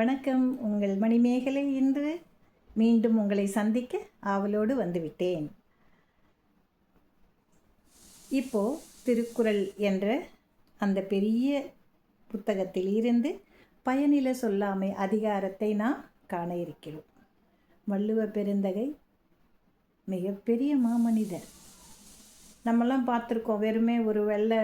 வணக்கம். உங்கள் மணிமேகலை. இன்று மீண்டும் உங்களை சந்திக்க ஆவலோடு வந்துவிட்டேன். இப்போ திருக்குறள் என்ற அந்த பெரிய புத்தகத்தில் இருந்து பயனில சொல்லாமை அதிகாரத்தை நாம் காண இருக்கிறோம். வள்ளுவ பெருந்தகை மிகப்பெரிய மாமனிதர். நம்மெல்லாம் பார்த்துருக்கோம், வெறுமே ஒரு வெள்ளை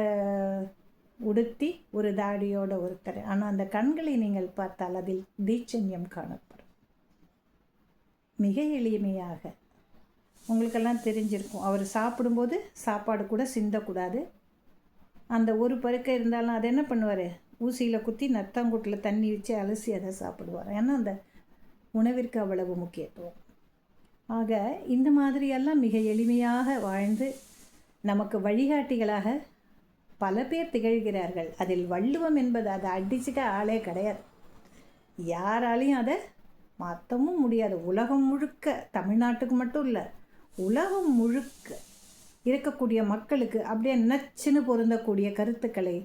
உடுத்தி ஒரு தாடியோட ஒருத்தர். ஆனால் அந்த கண்களை நீங்கள் பார்த்தால் அதில் தீட்சண்யம் காணப்படும். மிக எளிமையாக உங்களுக்கெல்லாம் தெரிஞ்சிருக்கும். அவர் சாப்பிடும்போது சாப்பாடு கூட சிந்தக்கூடாது. அந்த ஒரு பருக்கை இருந்தாலும் அதை என்ன பண்ணுவார், ஊசியில் குத்தி நத்தாங்கூட்டில் தண்ணி வச்சு அலசி அதை சாப்பிடுவார். ஏன்னா அந்த உணவிற்கு அவ்வளவு முக்கியத்துவம். ஆக இந்த மாதிரியெல்லாம் மிக எளிமையாக வாழ்ந்து நமக்கு வழிகாட்டிகளாக பல பேர் திகழ்கிறார்கள். அதில் வள்ளுவம் என்பது அதை அடிச்சுக்க ஆளே கிடையாது. யாராலையும் அதை மாற்றவும் முடியாது. உலகம் முழுக்க, தமிழ்நாட்டுக்கு மட்டும் இல்லை, உலகம் முழுக்க இருக்கக்கூடிய மக்களுக்கு அப்படியே நச்சுன்னு பொருந்தக்கூடிய கருத்துக்களை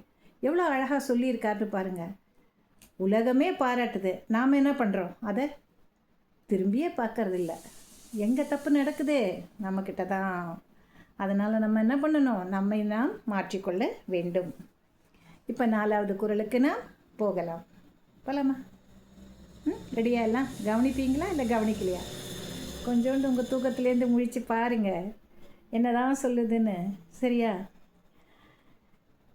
எவ்வளோ அழகாக சொல்லியிருக்காரு பாருங்கள். உலகமே பாராட்டுது, நாம் என்ன பண்ணுறோம், அதை திரும்பியே பார்க்கறதில்ல. எங்கே தப்பு நடக்குதே நம்மக்கிட்ட தான். அதனால் நம்ம என்ன பண்ணணும், நம்மை நாம் மாற்றிக்கொள்ள வேண்டும். இப்போ 4வது குறளுக்கு நாம் போகலாம். போகலாமா? ரெடியா? எல்லாம் கவனிப்பீங்களா இல்லை கவனிக்கலையா? கொஞ்சோண்டு உங்கள் தூக்கத்துலேருந்து முழிச்சு பாருங்கள் என்னதான் சொல்லுதுன்னு. சரியா?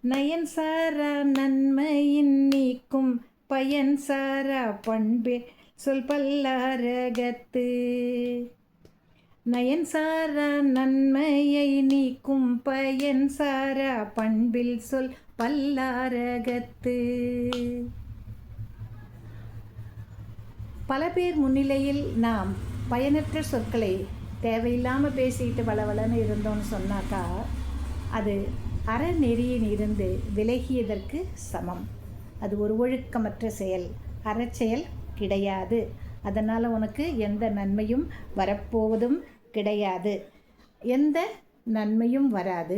நயன் சாரா நன்மையின் நீக்கும் பயன் சாரா பண்பே சொல் பல்லாரகத்து. நயன் சாரா நன்மையை நீக்கும் பயன் சாரா பண்பில் சொல் பல்லாரகத்து. பல பேர் முன்னிலையில் நாம் பயனற்ற சொற்களை தேவையில்லாமல் பேசிக்கிட்டு வளவளன்னு இருந்தோம்னு சொன்னாக்கா அது அறநெறியின் இருந்து விலகியதற்கு சமம். அது ஒரு ஒழுக்கமற்ற செயல், அறச்செயல் கிடையாது. அதனால் உனக்கு எந்த நன்மையும் வரப்போவதும் கிடையாது. எந்த நன்மையும் வராது,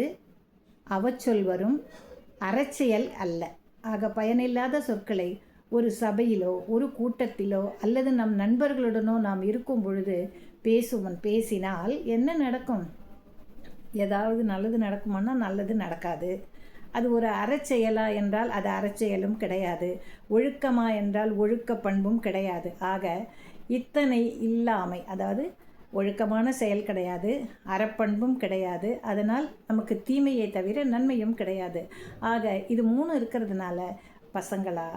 அவச்சொல் வரும், அறச்செயல் அல்ல. ஆக பயனில்லாத சொற்களை ஒரு சபையிலோ ஒரு கூட்டத்திலோ அல்லது நம் நண்பர்களுடனோ நாம் இருக்கும் பொழுது பேசினால் என்ன நடக்கும்? ஏதாவது நல்லது நடக்குமானா நல்லது நடக்காது. அது ஒரு அறச்செயலா என்றால் அது அறச்செயலும் கிடையாது. ஒழுக்கமா என்றால் ஒழுக்க பண்பும் கிடையாது. ஆக இத்தனை இல்லாமை, அதாவது ஒழுக்கமான செயல் கிடையாது, அறப்பண்பும் கிடையாது. அதனால் நமக்கு தீமையை தவிர நன்மையும் கிடையாது. ஆக இது 3 இருக்கிறதுனால பசங்களா,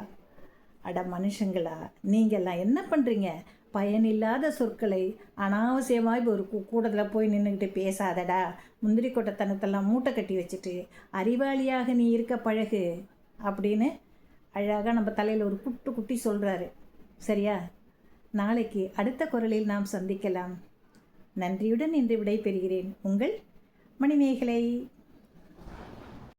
அட மனுஷங்களா, நீங்கள்லாம் என்ன பண்ணுறீங்க? பயனில்லாத சொற்களை அனாவசியமாக ஒரு கூட்டத்தில் போய் நின்றுக்கிட்டு பேசாதடா, முந்திரி கொட்டைத்தனத்தெல்லாம் மூட்டை கட்டி வச்சுட்டு அறிவாளியாக நீ இருக்க பழகு அப்படின்னு அழகாக நம்ம தலையில் ஒரு குட்டி சொல்கிறாரு. சரியா? நாளைக்கு அடுத்த குறளில் நாம் சந்திக்கலாம். நன்றியுடன் இன்று விடை பெறுகிறேன். உங்கள் மணிமேகலை.